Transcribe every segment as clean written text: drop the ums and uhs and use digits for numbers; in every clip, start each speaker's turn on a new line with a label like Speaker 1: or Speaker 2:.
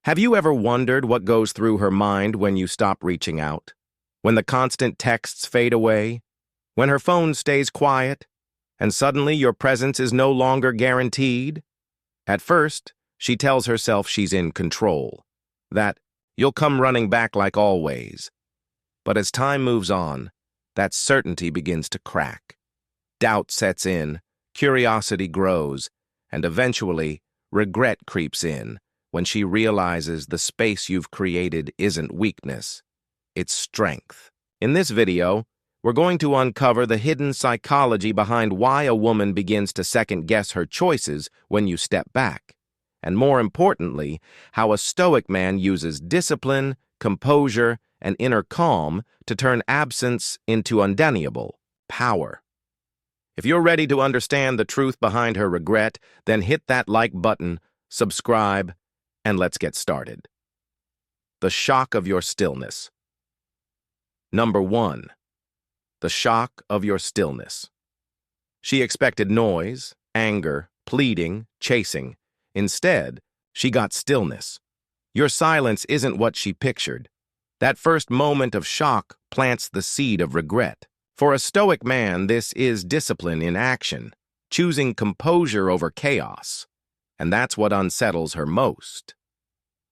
Speaker 1: Have you ever wondered what goes through her mind when you stop reaching out? When the constant texts fade away? When her phone stays quiet? And suddenly your presence is no longer guaranteed? At first, she tells herself she's in control, that you'll come running back like always. But as time moves on, that certainty begins to crack. Doubt sets in, curiosity grows, and eventually, regret creeps in when she realizes the space you've created isn't weakness, it's strength. In this video, we're going to uncover the hidden psychology behind why a woman begins to second-guess her choices when you step back, and more importantly, how a Stoic man uses discipline, composure, and inner calm to turn absence into undeniable power. If you're ready to understand the truth behind her regret, then hit that like button, subscribe, and let's get started. The shock of your stillness. Number 1. The shock of your stillness. She expected noise, anger, pleading, chasing. Instead, she got stillness. Your silence isn't what she pictured. That first moment of shock plants the seed of regret. For a Stoic man, this is discipline in action, choosing composure over chaos. And that's what unsettles her most.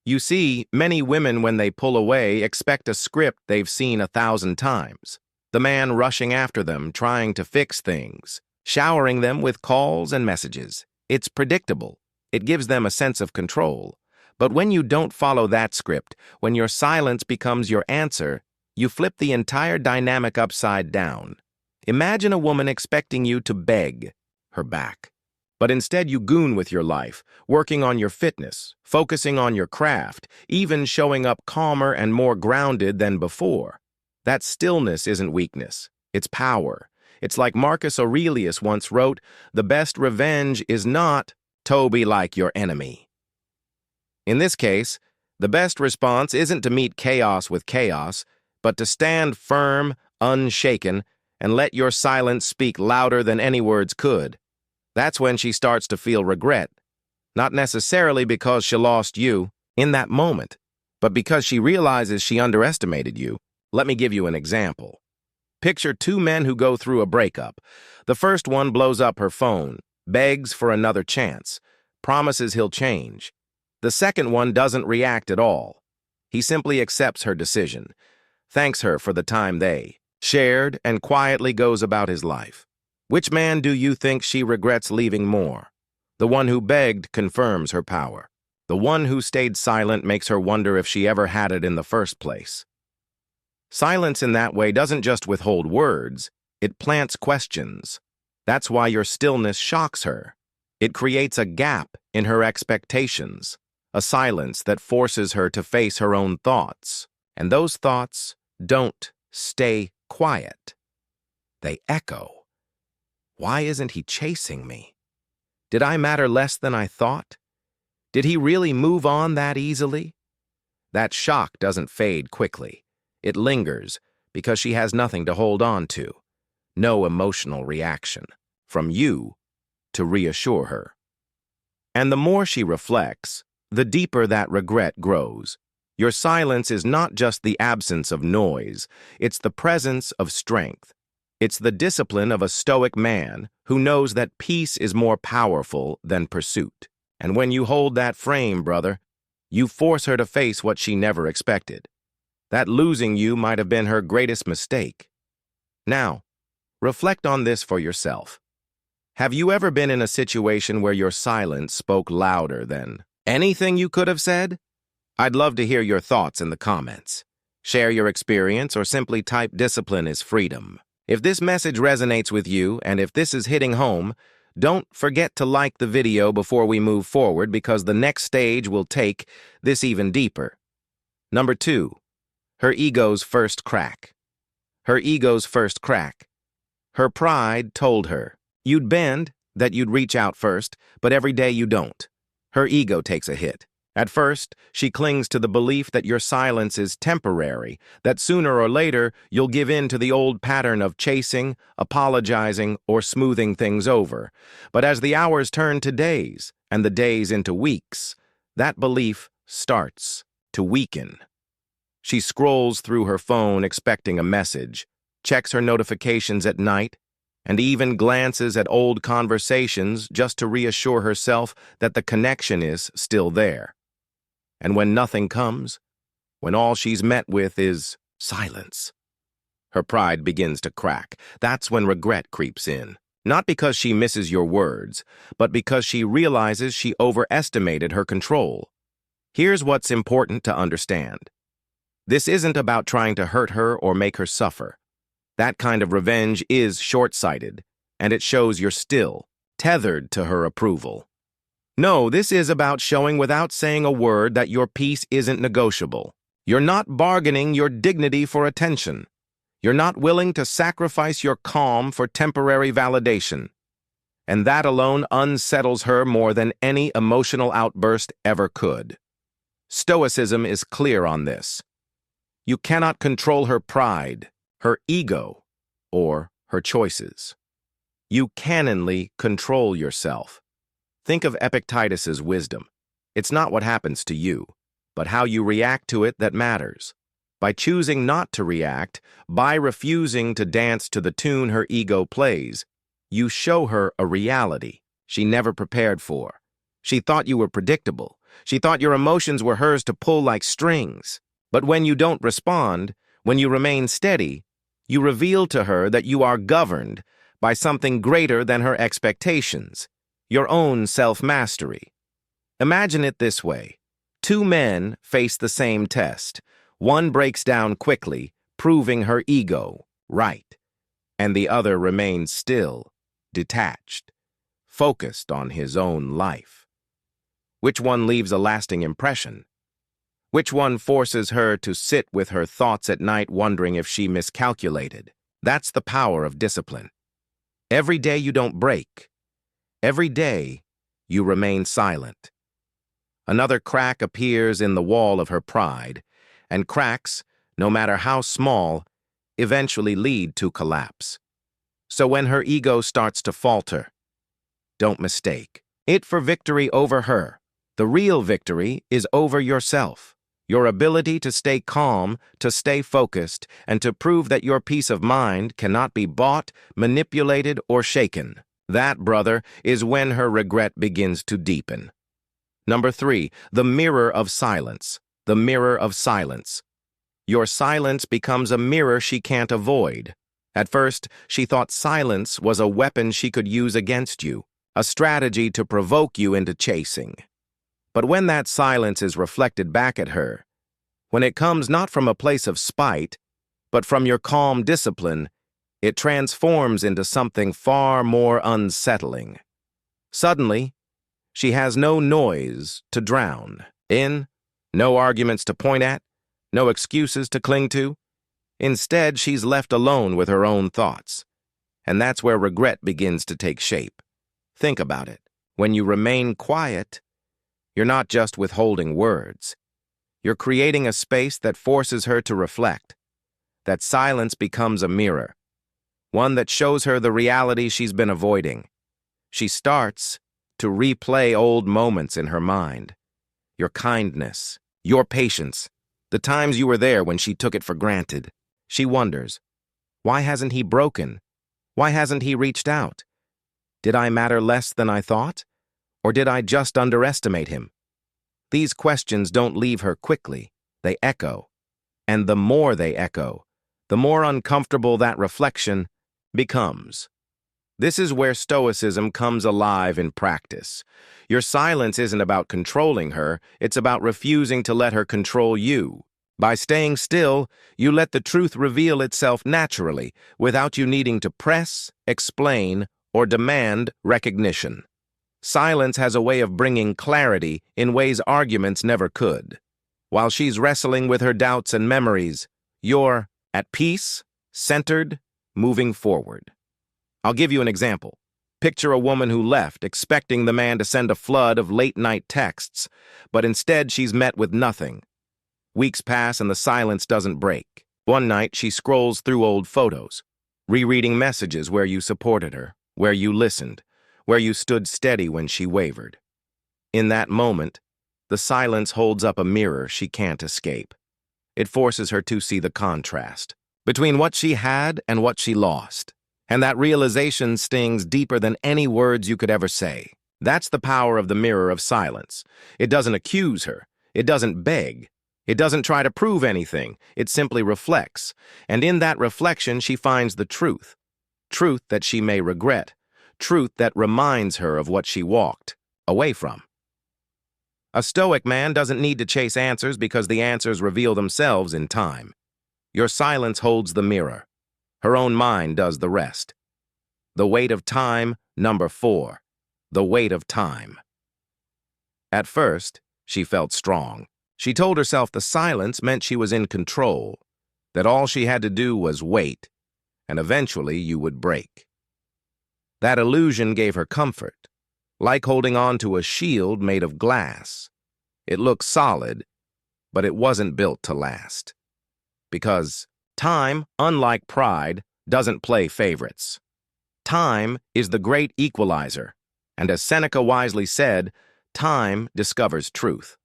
Speaker 1: You see, many women, when they pull away, expect a script they've seen 1,000 times. The man rushing after them, trying to fix things, showering them with calls and messages. It's predictable. It gives them a sense of control. But when you don't follow that script, when your silence becomes your answer, you flip the entire dynamic upside down. Imagine a woman expecting you to beg her back. But instead you goon with your life, working on your fitness, focusing on your craft, even showing up calmer and more grounded than before. That stillness isn't weakness, it's power. It's like Marcus Aurelius once wrote, "The best revenge is not to be like your enemy." In this case, the best response isn't to meet chaos with chaos, but to stand firm, unshaken, and let your silence speak louder than any words could. That's when she starts to feel regret, not necessarily because she lost you in that moment, but because she realizes she underestimated you. Let me give you an example. Picture two men who go through a breakup. The first one blows up her phone, begs for another chance, promises he'll change. The second one doesn't react at all. He simply accepts her decision, thanks her for the time they shared, and quietly goes about his life. Which man do you think she regrets leaving more? The one who begged confirms her power. The one who stayed silent makes her wonder if she ever had it in the first place. Silence in that way doesn't just withhold words, it plants questions. That's why your stillness shocks her. It creates a gap in her expectations, a silence that forces her to face her own thoughts. And those thoughts don't stay quiet. They echo. Why isn't he chasing me? Did I matter less than I thought? Did he really move on that easily? That shock doesn't fade quickly. It lingers because she has nothing to hold on to. No emotional reaction from you to reassure her. And the more she reflects, the deeper that regret grows. Your silence is not just the absence of noise, it's the presence of strength. It's the discipline of a Stoic man who knows that peace is more powerful than pursuit. And when you hold that frame, brother, you force her to face what she never expected. That losing you might have been her greatest mistake. Now, reflect on this for yourself. Have you ever been in a situation where your silence spoke louder than anything you could have said? I'd love to hear your thoughts in the comments. Share your experience or simply type "discipline is freedom." If this message resonates with you, and if this is hitting home, don't forget to like the video before we move forward, because the next stage will take this even deeper. Number 2. Her ego's first crack. Her ego's first crack. Her pride told her you'd bend, that you'd reach out first, but every day you don't. Her ego takes a hit. At first, she clings to the belief that your silence is temporary, that sooner or later you'll give in to the old pattern of chasing, apologizing, or smoothing things over. But as the hours turn to days, and the days into weeks, that belief starts to weaken. She scrolls through her phone expecting a message, checks her notifications at night, and even glances at old conversations just to reassure herself that the connection is still there. And when nothing comes, when all she's met with is silence, her pride begins to crack. That's when regret creeps in. Not because she misses your words, but because she realizes she overestimated her control. Here's what's important to understand. This isn't about trying to hurt her or make her suffer. That kind of revenge is short-sighted, and it shows you're still tethered to her approval. No, this is about showing without saying a word that your peace isn't negotiable. You're not bargaining your dignity for attention. You're not willing to sacrifice your calm for temporary validation. And that alone unsettles her more than any emotional outburst ever could. Stoicism is clear on this. You cannot control her pride, her ego, or her choices. You can only control yourself. Think of Epictetus's wisdom. It's not what happens to you, but how you react to it that matters. By choosing not to react, by refusing to dance to the tune her ego plays, you show her a reality she never prepared for. She thought you were predictable. She thought your emotions were hers to pull like strings. But when you don't respond, when you remain steady, you reveal to her that you are governed by something greater than her expectations, your own self-mastery. Imagine it this way. Two men face the same test. One breaks down quickly, proving her ego right, and the other remains still, detached, focused on his own life. Which one leaves a lasting impression? Which one forces her to sit with her thoughts at night wondering if she miscalculated? That's the power of discipline. Every day you don't break. Every day you remain silent. Another crack appears in the wall of her pride, and cracks, no matter how small, eventually lead to collapse. So when her ego starts to falter, don't mistake it for victory over her. The real victory is over yourself. Your ability to stay calm, to stay focused, and to prove that your peace of mind cannot be bought, manipulated, or shaken. That, brother, is when her regret begins to deepen. Number 3, the mirror of silence. The mirror of silence. Your silence becomes a mirror she can't avoid. At first, she thought silence was a weapon she could use against you, a strategy to provoke you into chasing. But when that silence is reflected back at her, when it comes not from a place of spite, but from your calm discipline, it transforms into something far more unsettling. Suddenly, she has no noise to drown in, no arguments to point at, no excuses to cling to. Instead, she's left alone with her own thoughts. And that's where regret begins to take shape. Think about it. When you remain quiet, you're not just withholding words. You're creating a space that forces her to reflect. That silence becomes a mirror, one that shows her the reality she's been avoiding. She starts to replay old moments in her mind. Your kindness, your patience, the times you were there when she took it for granted. She wonders, why hasn't he broken? Why hasn't he reached out? Did I matter less than I thought? Or did I just underestimate him? These questions don't leave her quickly. They echo. And the more they echo, the more uncomfortable that reflection becomes. This is where Stoicism comes alive in practice. Your silence isn't about controlling her, it's about refusing to let her control you. By staying still, you let the truth reveal itself naturally, without you needing to press, explain, or demand recognition. Silence has a way of bringing clarity in ways arguments never could. While she's wrestling with her doubts and memories, you're at peace, centered, moving forward. I'll give you an example. Picture a woman who left, expecting the man to send a flood of late-night texts, but instead she's met with nothing. Weeks pass and the silence doesn't break. One night, she scrolls through old photos, rereading messages where you supported her, where you listened, where you stood steady when she wavered. In that moment, the silence holds up a mirror she can't escape. It forces her to see the contrast between what she had and what she lost. And that realization stings deeper than any words you could ever say. That's the power of the mirror of silence. It doesn't accuse her. It doesn't beg. It doesn't try to prove anything. It simply reflects. And in that reflection, she finds the truth. Truth that she may regret. Truth that reminds her of what she walked away from. A Stoic man doesn't need to chase answers because the answers reveal themselves in time. Your silence holds the mirror. Her own mind does the rest. The weight of time, number 4. The weight of time. At first, she felt strong. She told herself the silence meant she was in control, that all she had to do was wait, and eventually you would break. That illusion gave her comfort, like holding on to a shield made of glass. It looked solid, but it wasn't built to last. Because time, unlike pride, doesn't play favorites. Time is the great equalizer, and as Seneca wisely said, time discovers truth.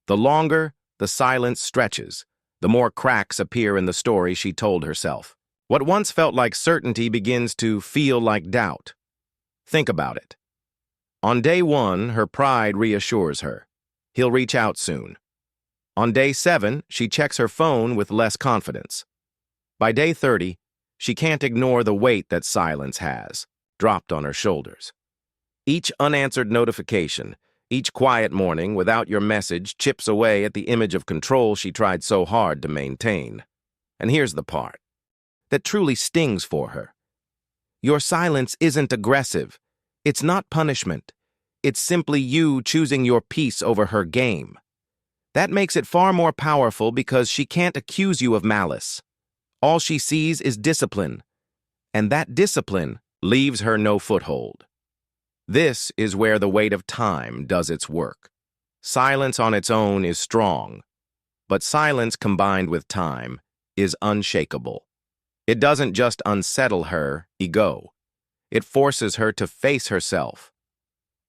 Speaker 1: The longer the silence stretches, the more cracks appear in the story she told herself. What once felt like certainty begins to feel like doubt. Think about it. On day 1, her pride reassures her. He'll reach out soon. On day 7, she checks her phone with less confidence. By day 30, she can't ignore the weight that silence has, dropped on her shoulders. Each unanswered notification, each quiet morning without your message chips away at the image of control she tried so hard to maintain. And here's the part that truly stings for her. Your silence isn't aggressive. It's not punishment. It's simply you choosing your peace over her game. That makes it far more powerful because she can't accuse you of malice. All she sees is discipline, and that discipline leaves her no foothold. This is where the weight of time does its work. Silence on its own is strong, but silence combined with time is unshakable. It doesn't just unsettle her ego. It forces her to face herself.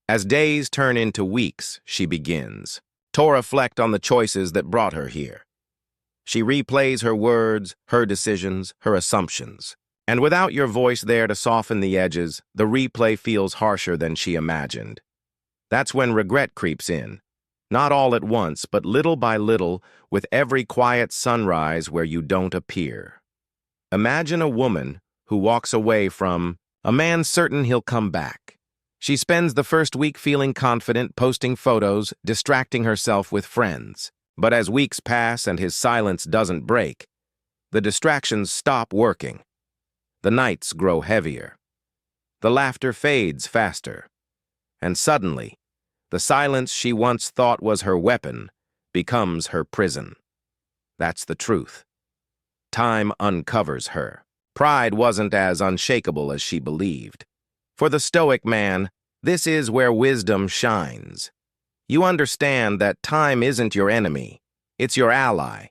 Speaker 1: As days turn into weeks, she begins to reflect on the choices that brought her here. She replays her words, her decisions, her assumptions. And without your voice there to soften the edges, the replay feels harsher than she imagined. That's when regret creeps in. Not all at once, but little by little, with every quiet sunrise where you don't appear. Imagine a woman who walks away from a man certain he'll come back. She spends the first week feeling confident, posting photos, distracting herself with friends. But as weeks pass and his silence doesn't break, the distractions stop working. The nights grow heavier. The laughter fades faster. And suddenly, the silence she once thought was her weapon becomes her prison. That's the truth. Time uncovers her. Pride wasn't as unshakable as she believed. For the Stoic man, this is where wisdom shines. You understand that time isn't your enemy. It's your ally.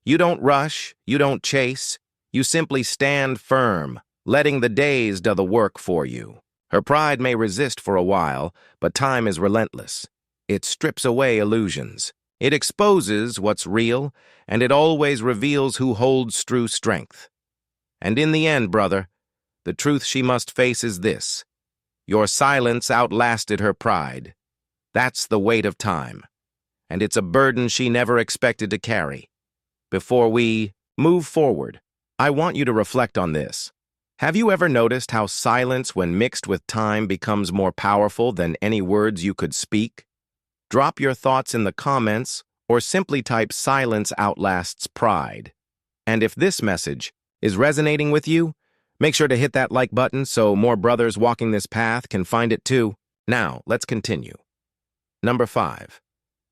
Speaker 1: You don't rush. You don't chase. You simply stand firm, letting the days do the work for you. Her pride may resist for a while, but time is relentless. It strips away illusions. It exposes what's real, and it always reveals who holds true strength. And in the end, brother, the truth she must face is this. Your silence outlasted her pride. That's the weight of time, and it's a burden she never expected to carry. Before we move forward, I want you to reflect on this. Have you ever noticed how silence, when mixed with time, becomes more powerful than any words you could speak? Drop your thoughts in the comments or simply type "silence outlasts pride." And if this message is resonating with you, make sure to hit that like button so more brothers walking this path can find it too. Now, let's continue. Number 5.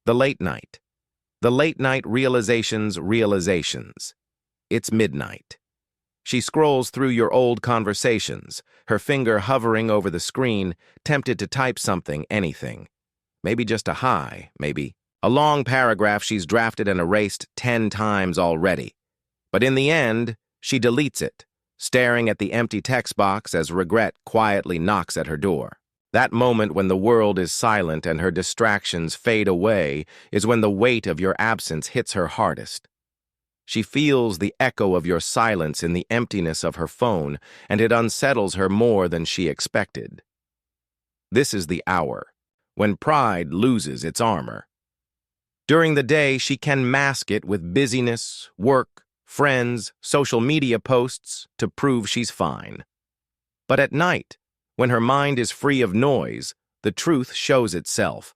Speaker 1: The late night. The late night realizations. It's midnight. She scrolls through your old conversations, her finger hovering over the screen, tempted to type something, anything. Maybe just a hi, maybe a long paragraph she's drafted and erased 10 times already. But in the end, she deletes it, staring at the empty text box as regret quietly knocks at her door. That moment when the world is silent and her distractions fade away is when the weight of your absence hits her hardest. She feels the echo of your silence in the emptiness of her phone, and it unsettles her more than she expected. This is the hour when pride loses its armor. During the day, she can mask it with busyness, work, friends, social media posts to prove she's fine. But at night, when her mind is free of noise, the truth shows itself.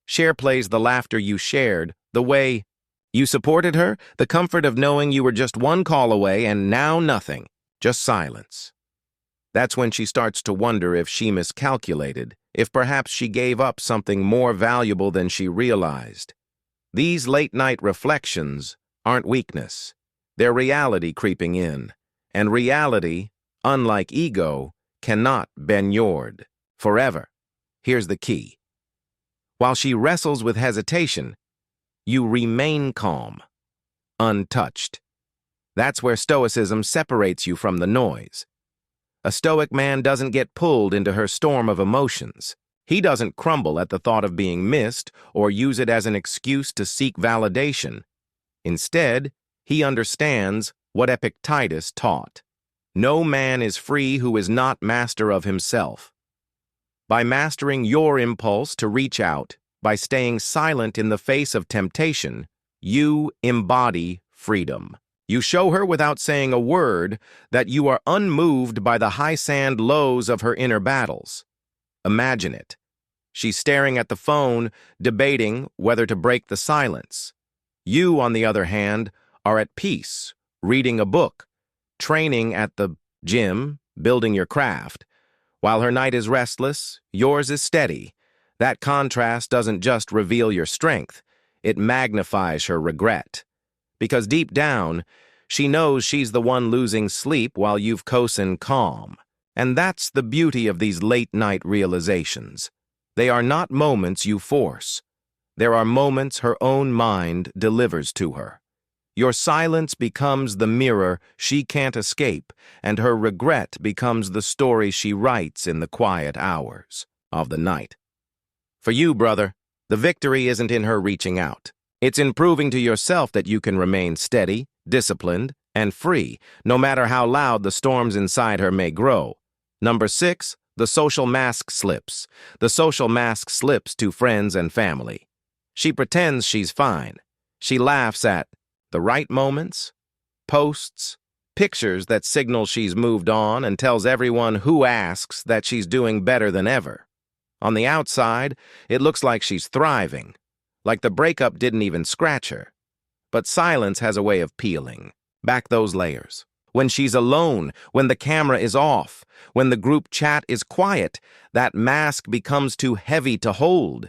Speaker 1: Share plays the laughter you shared, the way you supported her, the comfort of knowing you were just one call away and now nothing, just silence. That's when she starts to wonder if she miscalculated, if perhaps she gave up something more valuable than she realized. These late-night reflections aren't weakness. They're reality creeping in. And reality, unlike ego, cannot be ignored forever. Here's the key. While she wrestles with hesitation, you remain calm, untouched. That's where Stoicism separates you from the noise. A Stoic man doesn't get pulled into her storm of emotions. He doesn't crumble at the thought of being missed or use it as an excuse to seek validation. Instead, he understands what Epictetus taught. No man is free who is not master of himself. By mastering your impulse to reach out, by staying silent in the face of temptation, you embody freedom. You show her without saying a word that you are unmoved by the high sand lows of her inner battles. Imagine it. She's staring at the phone, debating whether to break the silence. You, on the other hand, are at peace, reading a book, training at the gym, building your craft. While her night is restless, yours is steady. That contrast doesn't just reveal your strength, it magnifies her regret. Because deep down, she knows she's the one losing sleep while you've coasted calm. And that's the beauty of these late-night realizations. They are not moments you force. There are moments her own mind delivers to her. Your silence becomes the mirror she can't escape, and her regret becomes the story she writes in the quiet hours of the night. For you, brother, the victory isn't in her reaching out. It's in proving to yourself that you can remain steady, disciplined, and free, no matter how loud the storms inside her may grow. Number 6, the social mask slips. The social mask slips to friends and family. She pretends she's fine. She laughs at the right moments, posts, pictures that signal she's moved on, and tells everyone who asks that she's doing better than ever. On the outside, it looks like she's thriving, like the breakup didn't even scratch her. But silence has a way of peeling back those layers. When she's alone, when the camera is off, when the group chat is quiet, that mask becomes too heavy to hold.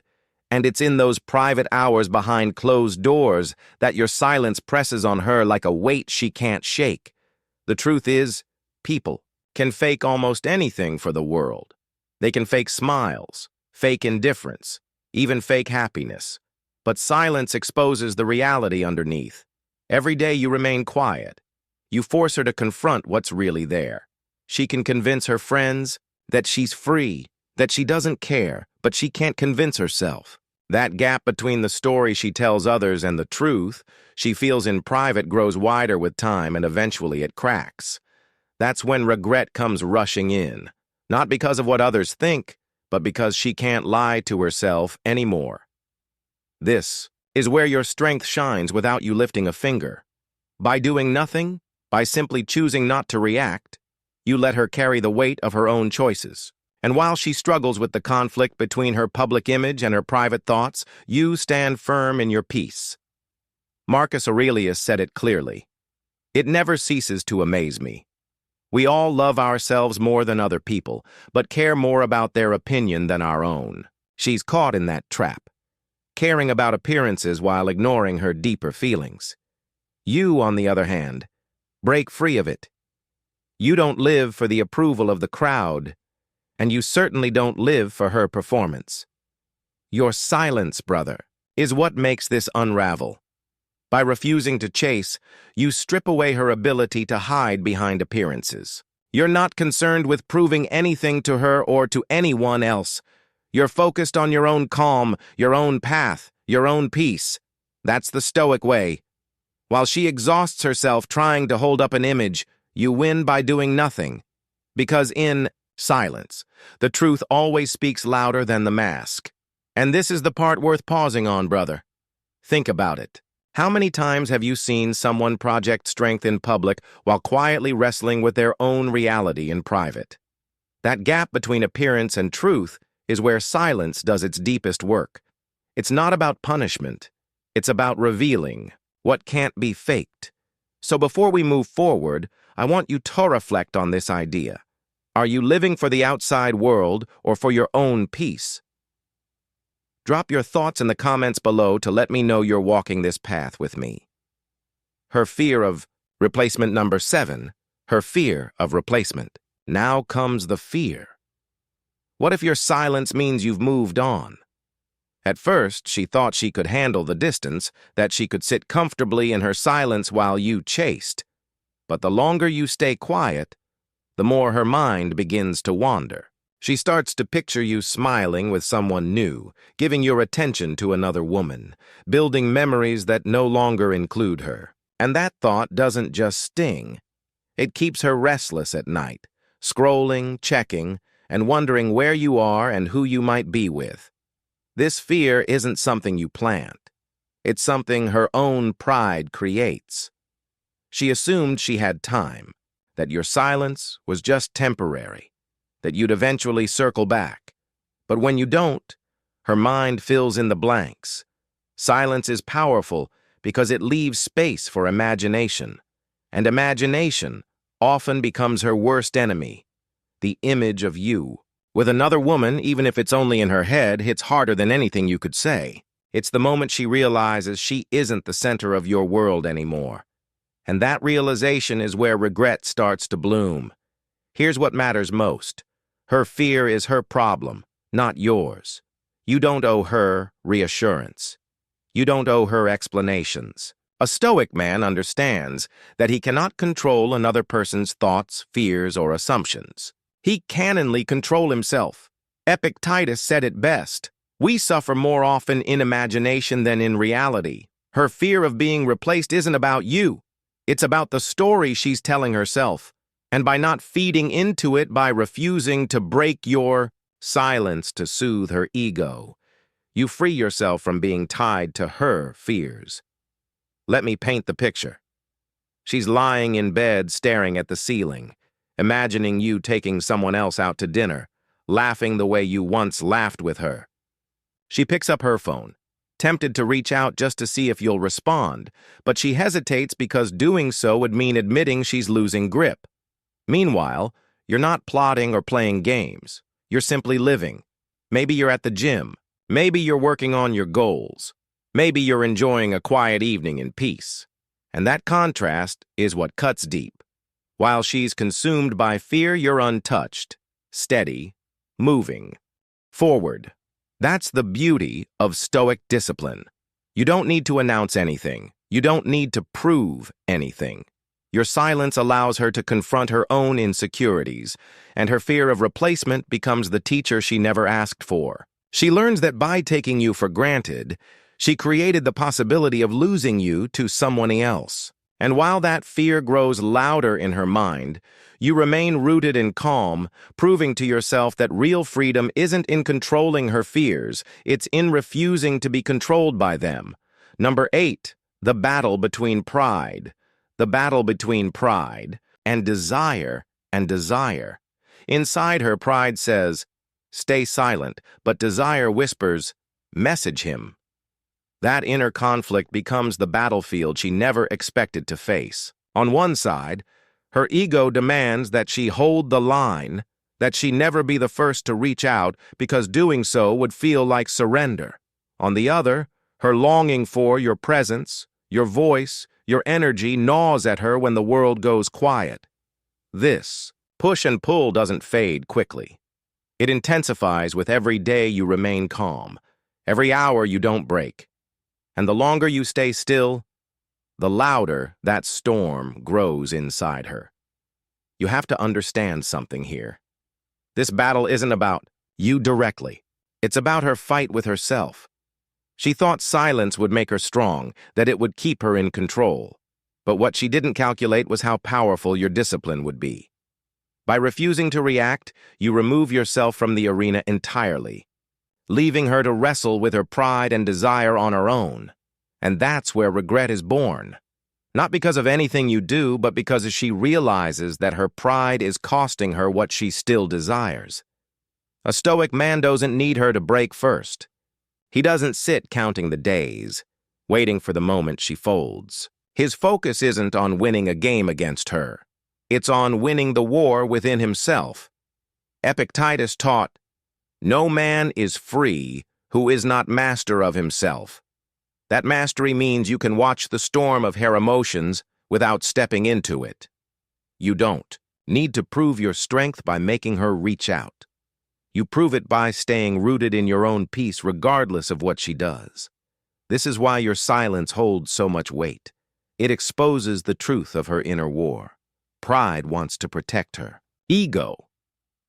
Speaker 1: And it's in those private hours behind closed doors that your silence presses on her like a weight she can't shake. The truth is, people can fake almost anything for the world. They can fake smiles, fake indifference, even fake happiness. But silence exposes the reality underneath. Every day you remain quiet. You force her to confront what's really there. She can convince her friends that she's free, that she doesn't care, but she can't convince herself. That gap between the story she tells others and the truth she feels in private grows wider with time, and eventually it cracks. That's when regret comes rushing in, not because of what others think, but because she can't lie to herself anymore. This is where your strength shines without you lifting a finger. By doing nothing, by simply choosing not to react, you let her carry the weight of her own choices. And while she struggles with the conflict between her public image and her private thoughts, you stand firm in your peace. Marcus Aurelius said it clearly. It never ceases to amaze me. We all love ourselves more than other people, but care more about their opinion than our own. She's caught in that trap, caring about appearances while ignoring her deeper feelings. You, on the other hand, break free of it. You don't live for the approval of the crowd, and you certainly don't live for her performance. Your silence, brother, is what makes this unravel. By refusing to chase, you strip away her ability to hide behind appearances. You're not concerned with proving anything to her or to anyone else. You're focused on your own calm, your own path, your own peace. That's the Stoic way. While she exhausts herself trying to hold up an image, you win by doing nothing. Because in silence, the truth always speaks louder than the mask. And this is the part worth pausing on, brother. Think about it. How many times have you seen someone project strength in public while quietly wrestling with their own reality in private? That gap between appearance and truth is where silence does its deepest work. It's not about punishment. It's about revealing what can't be faked. So before we move forward, I want you to reflect on this idea. Are you living for the outside world or for your own peace? Drop your thoughts in the comments below to let me know you're walking this path with me. Her fear of replacement number 7, her fear of replacement. Now comes the fear. What if your silence means you've moved on? At first, she thought she could handle the distance, that she could sit comfortably in her silence while you chased. But the longer you stay quiet, the more her mind begins to wander. She starts to picture you smiling with someone new, giving your attention to another woman, building memories that no longer include her. And that thought doesn't just sting. It keeps her restless at night, scrolling, checking, and wondering where you are and who you might be with. This fear isn't something you plant. It's something her own pride creates. She assumed she had time, that your silence was just temporary, that you'd eventually circle back. But when you don't, her mind fills in the blanks. Silence is powerful because it leaves space for imagination, and imagination often becomes her worst enemy, the image of you. With another woman, even if it's only in her head, hits harder than anything you could say. It's the moment she realizes she isn't the center of your world anymore. And that realization is where regret starts to bloom. Here's what matters most. Her fear is her problem, not yours. You don't owe her reassurance. You don't owe her explanations. A Stoic man understands that he cannot control another person's thoughts, fears, or assumptions. He can only control himself. Epictetus said it best. We suffer more often in imagination than in reality. Her fear of being replaced isn't about you. It's about the story she's telling herself. And by not feeding into it, by refusing to break your silence to soothe her ego, you free yourself from being tied to her fears. Let me paint the picture. She's lying in bed staring at the ceiling, imagining you taking someone else out to dinner, laughing the way you once laughed with her. She picks up her phone, tempted to reach out just to see if you'll respond, but she hesitates because doing so would mean admitting she's losing grip. Meanwhile, you're not plotting or playing games. You're simply living. Maybe you're at the gym. Maybe you're working on your goals. Maybe you're enjoying a quiet evening in peace. And that contrast is what cuts deep. While she's consumed by fear, you're untouched, steady, moving, forward. That's the beauty of Stoic discipline. You don't need to announce anything. You don't need to prove anything. Your silence allows her to confront her own insecurities, and her fear of replacement becomes the teacher she never asked for. She learns that by taking you for granted, she created the possibility of losing you to someone else. And while that fear grows louder in her mind, you remain rooted in calm, proving to yourself that real freedom isn't in controlling her fears, it's in refusing to be controlled by them. Number 8, the battle between pride. The battle between pride and desire and desire. Inside her, pride says, stay silent, but desire whispers, message him. That inner conflict becomes the battlefield she never expected to face. On one side, her ego demands that she hold the line, that she never be the first to reach out because doing so would feel like surrender. On the other, her longing for your presence, your voice, your energy gnaws at her when the world goes quiet. This push and pull doesn't fade quickly. It intensifies with every day you remain calm, every hour you don't break. And the longer you stay still, the louder that storm grows inside her. You have to understand something here. This battle isn't about you directly. It's about her fight with herself. She thought silence would make her strong, that it would keep her in control. But what she didn't calculate was how powerful your discipline would be. By refusing to react, you remove yourself from the arena entirely, leaving her to wrestle with her pride and desire on her own. And that's where regret is born. Not because of anything you do, but because she realizes that her pride is costing her what she still desires. A stoic man doesn't need her to break first. He doesn't sit counting the days, waiting for the moment she folds. His focus isn't on winning a game against her. It's on winning the war within himself. Epictetus taught, "No man is free who is not master of himself." That mastery means you can watch the storm of her emotions without stepping into it. You don't need to prove your strength by making her reach out. You prove it by staying rooted in your own peace regardless of what she does. This is why your silence holds so much weight. It exposes the truth of her inner war. Pride wants to protect her. Ego,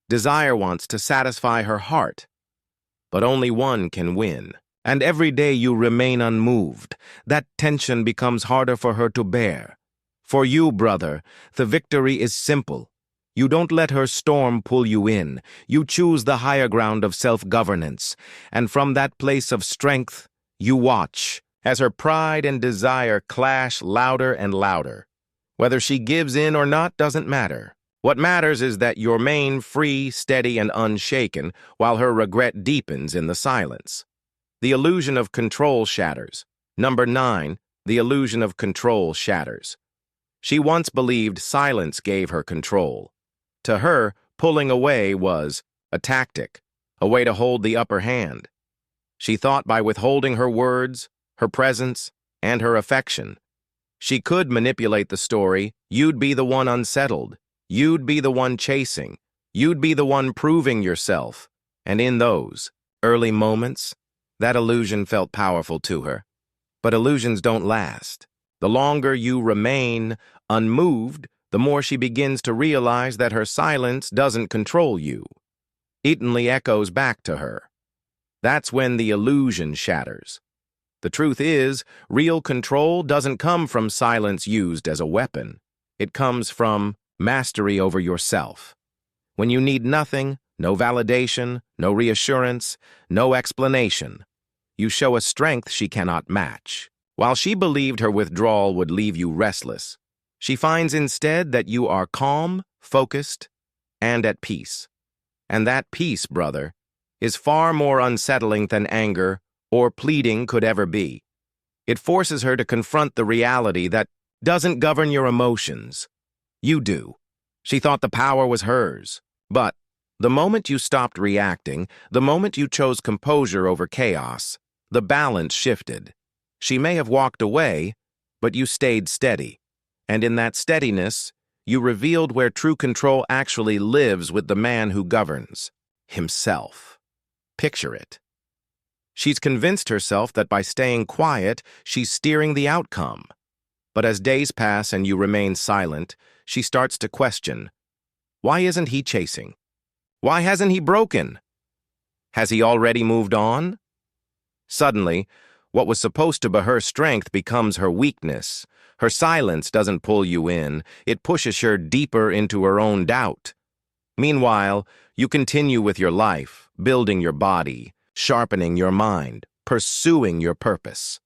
Speaker 1: desire wants to satisfy her heart. But only one can win. And every day you remain unmoved. That tension becomes harder for her to bear. For you, brother, the victory is simple. You don't let her storm pull you in. You choose the higher ground of self-governance. And from that place of strength, you watch as her pride and desire clash louder and louder. Whether she gives in or not doesn't matter. What matters is that you remain free, steady, and unshaken, while her regret deepens in the silence. The illusion of control shatters. Number 9, the illusion of control shatters. She once believed silence gave her control. To her, pulling away was a tactic, a way to hold the upper hand. She thought by withholding her words, her presence, and her affection, she could manipulate the story. You'd be the one unsettled. You'd be the one chasing. You'd be the one proving yourself. And in those early moments, that illusion felt powerful to her. But illusions don't last. The longer you remain unmoved, the more she begins to realize that her silence doesn't control you. Eatonly echoes back to her. That's when the illusion shatters. The truth is, real control doesn't come from silence used as a weapon. It comes from mastery over yourself. When you need nothing, no validation, no reassurance, no explanation, you show a strength she cannot match. While she believed her withdrawal would leave you restless, she finds instead that you are calm, focused, and at peace. And that peace, brother, is far more unsettling than anger or pleading could ever be. It forces her to confront the reality that doesn't govern your emotions. You do. She thought the power was hers. But the moment you stopped reacting, the moment you chose composure over chaos, the balance shifted. She may have walked away, but you stayed steady. And in that steadiness, you revealed where true control actually lives with the man who governs himself. Picture it. She's convinced herself that by staying quiet, she's steering the outcome. But as days pass and you remain silent, she starts to question, why isn't he chasing? Why hasn't he broken? Has he already moved on? Suddenly, what was supposed to be her strength becomes her weakness. Her silence doesn't pull you in, it pushes her deeper into her own doubt. Meanwhile, you continue with your life, building your body, sharpening your mind, pursuing your purpose.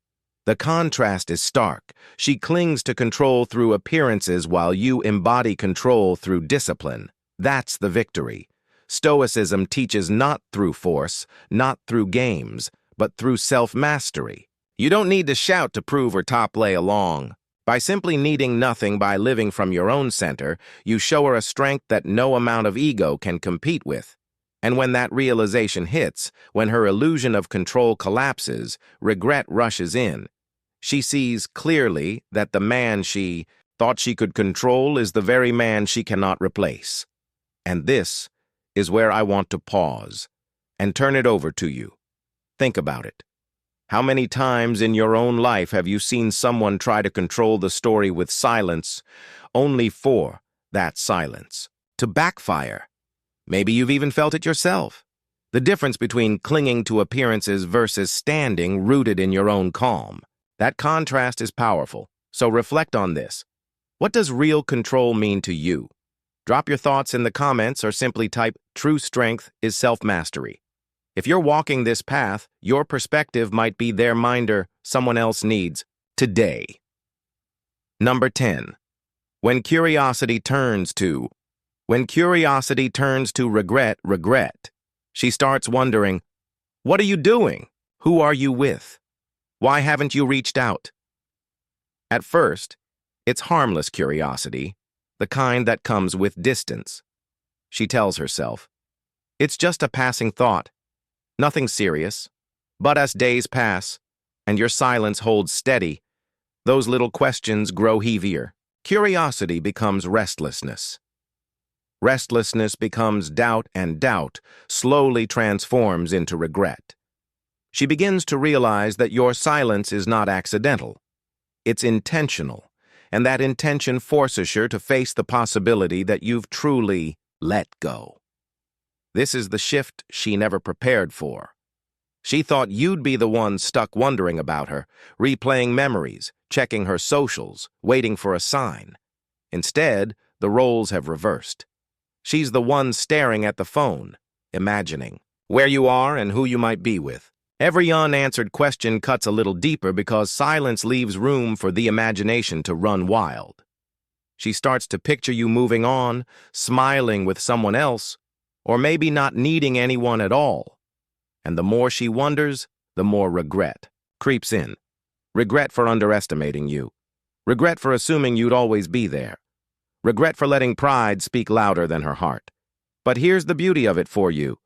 Speaker 1: The contrast is stark. She clings to control through appearances while you embody control through discipline. That's the victory. Stoicism teaches not through force, not through games, but through self-mastery. You don't need to shout to prove or top-lay along. By simply needing nothing by living from your own center, you show her a strength that no amount of ego can compete with. And when that realization hits, when her illusion of control collapses, regret rushes in. She sees clearly that the man she thought she could control is the very man she cannot replace. And this is where I want to pause and turn it over to you. Think about it. How many times in your own life have you seen someone try to control the story with silence, only for that silence, to backfire. Maybe you've even felt it yourself. The difference between clinging to appearances versus standing rooted in your own calm. That contrast is powerful, so reflect on this. What does real control mean to you? Drop your thoughts in the comments or simply type, "True strength is self-mastery." If you're walking this path, your perspective might be their minder someone else needs today. Number 10. When curiosity turns to regret, she starts wondering, what are you doing? Who are you with? Why haven't you reached out? At first, it's harmless curiosity, the kind that comes with distance. She tells herself, it's just a passing thought, nothing serious. But as days pass, and your silence holds steady, those little questions grow heavier. Curiosity becomes restlessness. Restlessness becomes doubt, and doubt slowly transforms into regret. She begins to realize that your silence is not accidental. It's intentional, and that intention forces her to face the possibility that you've truly let go. This is the shift she never prepared for. She thought you'd be the one stuck wondering about her, replaying memories, checking her socials, waiting for a sign. Instead, the roles have reversed. She's the one staring at the phone, imagining where you are and who you might be with. Every unanswered question cuts a little deeper because silence leaves room for the imagination to run wild. She starts to picture you moving on, smiling with someone else, or maybe not needing anyone at all. And the more she wonders, the more regret creeps in. Regret for underestimating you. Regret for assuming you'd always be there. Regret for letting pride speak louder than her heart. But here's the beauty of it for you.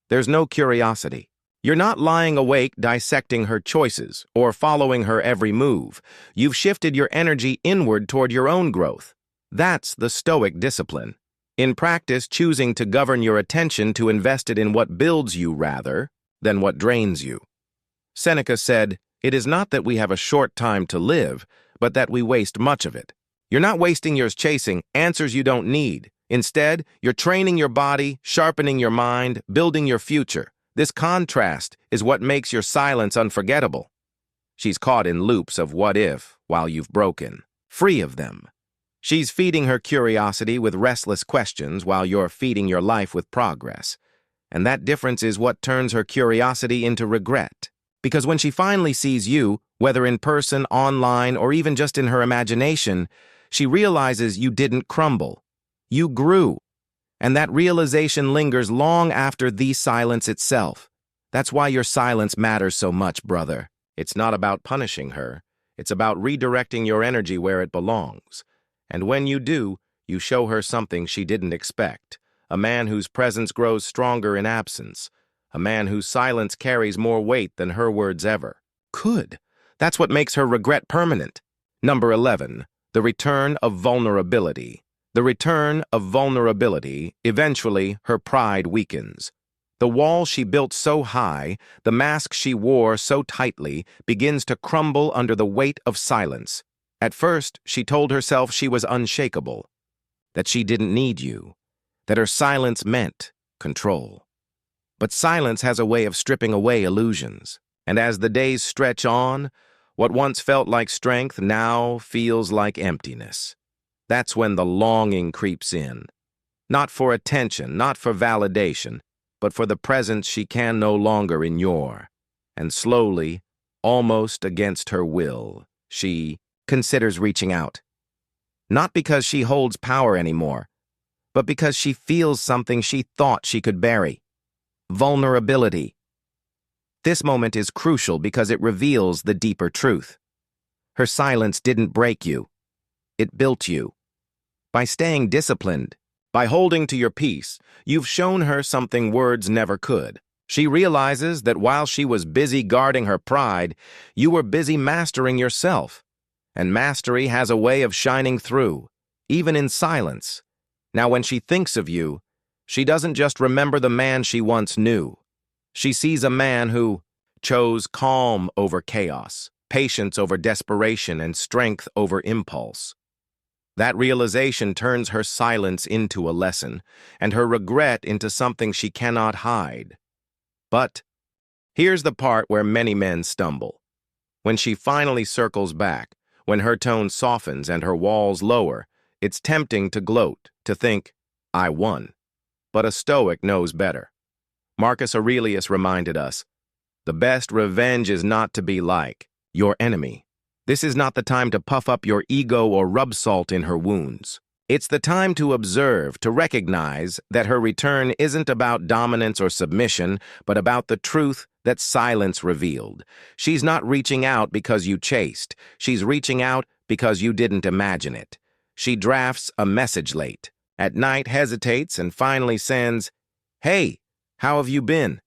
Speaker 1: There's no curiosity. You're not lying awake dissecting her choices or following her every move. You've shifted your energy inward toward your own growth. That's the Stoic discipline. In practice, choosing to govern your attention to invest it in what builds you rather than what drains you. Seneca said, "It is not that we have a short time to live, but that we waste much of it." You're not wasting yours chasing answers you don't need. Instead, you're training your body, sharpening your mind, building your future. This contrast is what makes your silence unforgettable. She's caught in loops of what if while you've broken free of them. She's feeding her curiosity with restless questions while you're feeding your life with progress. And that difference is what turns her curiosity into regret. Because when she finally sees you, whether in person, online, or even just in her imagination, she realizes you didn't crumble. You grew. And that realization lingers long after the silence itself. That's why your silence matters so much, brother. It's not about punishing her. It's about redirecting your energy where it belongs. And when you do, you show her something she didn't expect. A man whose presence grows stronger in absence. A man whose silence carries more weight than her words ever could. That's what makes her regret permanent. Number 11. The return of vulnerability. The return of vulnerability, eventually her pride weakens. The wall she built so high, the mask she wore so tightly, begins to crumble under the weight of silence. At first, she told herself she was unshakable, that she didn't need you, that her silence meant control. But silence has a way of stripping away illusions, and as the days stretch on, what once felt like strength now feels like emptiness. That's when the longing creeps in. Not for attention, not for validation, but for the presence she can no longer ignore. And slowly, almost against her will, she considers reaching out. Not because she holds power anymore, but because she feels something she thought she could bury. Vulnerability. This moment is crucial because it reveals the deeper truth. Her silence didn't break you. It built you. By staying disciplined, by holding to your peace, you've shown her something words never could. She realizes that while she was busy guarding her pride, you were busy mastering yourself. And mastery has a way of shining through, even in silence. Now when she thinks of you, she doesn't just remember the man she once knew. She sees a man who chose calm over chaos, patience over desperation, and strength over impulse. That realization turns her silence into a lesson, and her regret into something she cannot hide. But here's the part where many men stumble. When she finally circles back, when her tone softens and her walls lower, it's tempting to gloat, to think, I won. But a Stoic knows better. Marcus Aurelius reminded us, the best revenge is not to be like your enemy. This is not the time to puff up your ego or rub salt in her wounds. It's the time to observe, to recognize that her return isn't about dominance or submission, but about the truth that silence revealed. She's not reaching out because you chased. She's reaching out because you didn't imagine it. She drafts a message late, at night hesitates, and finally sends, "Hey, how have you been?"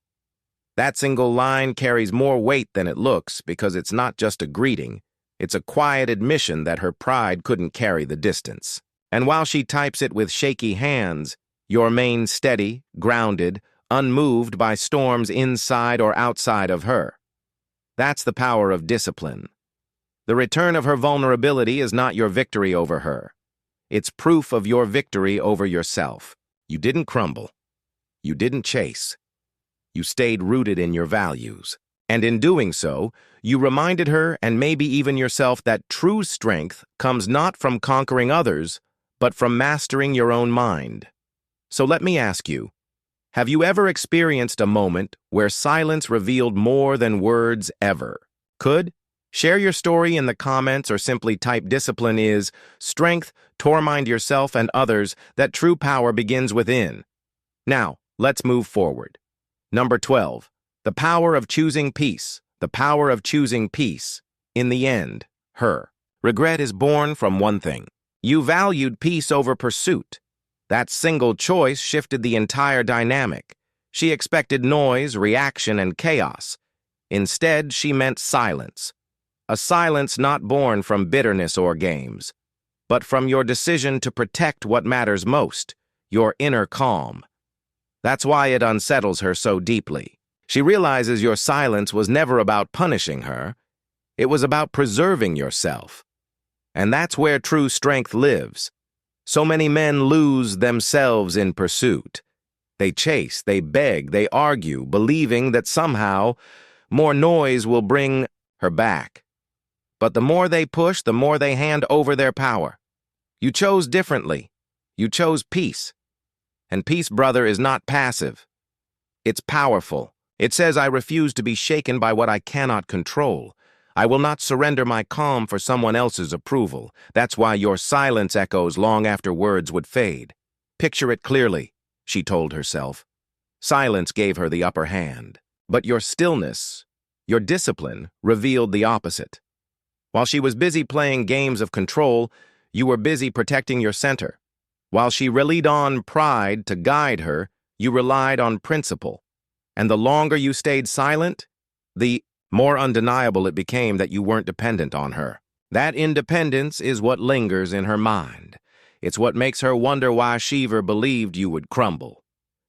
Speaker 1: That single line carries more weight than it looks because it's not just a greeting. It's a quiet admission that her pride couldn't carry the distance. And while she types it with shaky hands, you remain steady, grounded, unmoved by storms inside or outside of her. That's the power of discipline. The return of her vulnerability is not your victory over her. It's proof of your victory over yourself. You didn't crumble. You didn't chase. You stayed rooted in your values. And in doing so, you reminded her and maybe even yourself that true strength comes not from conquering others, but from mastering your own mind. So let me ask you, have you ever experienced a moment where silence revealed more than words ever? Share your story in the comments or simply type discipline is strength to remind yourself and others that true power begins within. Now, let's move forward. Number 12, the power of choosing peace. The power of choosing peace. In the end, her regret is born from one thing. You valued peace over pursuit. That single choice shifted the entire dynamic. She expected noise, reaction, and chaos. Instead, she meant silence. A silence not born from bitterness or games, but from your decision to protect what matters most, your inner calm. That's why it unsettles her so deeply. She realizes your silence was never about punishing her. It was about preserving yourself. And that's where true strength lives. So many men lose themselves in pursuit. They chase, they beg, they argue, believing that somehow more noise will bring her back. But the more they push, the more they hand over their power. You chose differently. You chose peace. And peace, brother, is not passive. It's powerful. It says, I refuse to be shaken by what I cannot control. I will not surrender my calm for someone else's approval. That's why your silence echoes long after words would fade. Picture it clearly, she told herself. Silence gave her the upper hand. But your stillness, your discipline, revealed the opposite. While she was busy playing games of control, you were busy protecting your center. While she relied on pride to guide her, you relied on principle. And the longer you stayed silent, the more undeniable it became that you weren't dependent on her. That independence is what lingers in her mind. It's what makes her wonder why Shiva believed you would crumble.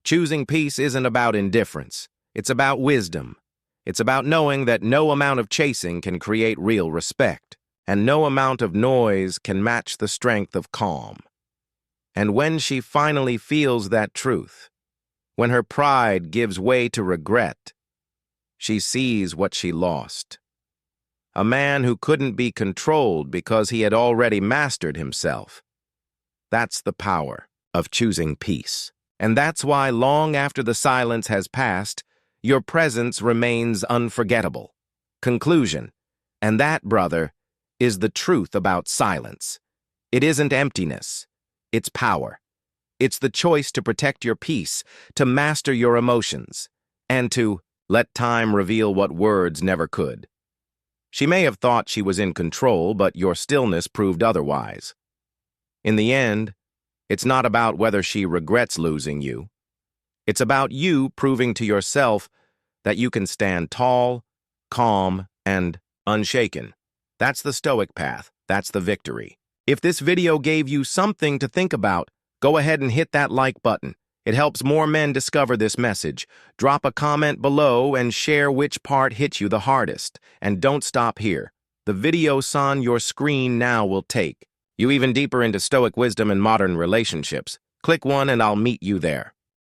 Speaker 1: Choosing peace isn't about indifference. It's about wisdom. It's about knowing that no amount of chasing can create real respect, and no amount of noise can match the strength of calm. And when she finally feels that truth, when her pride gives way to regret, she sees what she lost. A man who couldn't be controlled because he had already mastered himself. That's the power of choosing peace. And that's why long after the silence has passed, your presence remains unforgettable. Conclusion. And that, brother, is the truth about silence. It isn't emptiness. It's power. It's the choice to protect your peace, to master your emotions, and to let time reveal what words never could. She may have thought she was in control, but your stillness proved otherwise. In the end, it's not about whether she regrets losing you. It's about you proving to yourself that you can stand tall, calm, and unshaken. That's the Stoic path. That's the victory. If this video gave you something to think about, go ahead and hit that like button. It helps more men discover this message. Drop a comment below and share which part hit you the hardest. And don't stop here. The video on your screen now will take You even deeper into Stoic wisdom and modern relationships. Click one and I'll meet you there.